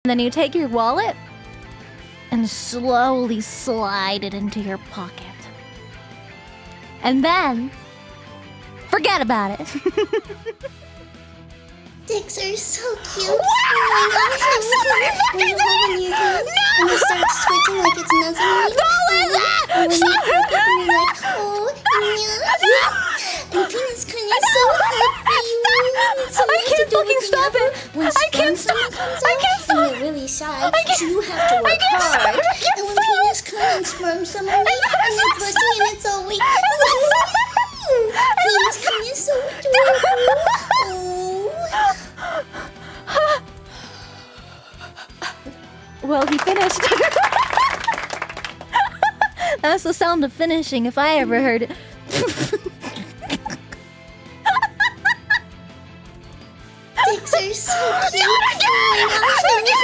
And then you take your wallet and slowly slide it into your pocket. And then forget about it. Dicks are so cute. Oh my gosh, I'm sorry, fucking when you and you start switching like it's nothing. And when you pick it and you're like, oh, yeah. And Peanut's kind of so happy. So I can't fucking stop it. I can't stop. I can't stop. And you're really shy, so you have to work hard. And when Peanut's come and sperm someone in your pussy and it's all weak. Peanut's kind of so adorable. Well, he finished. That's the sound of finishing if I ever heard it. Dicks are so cute. Oh my gosh,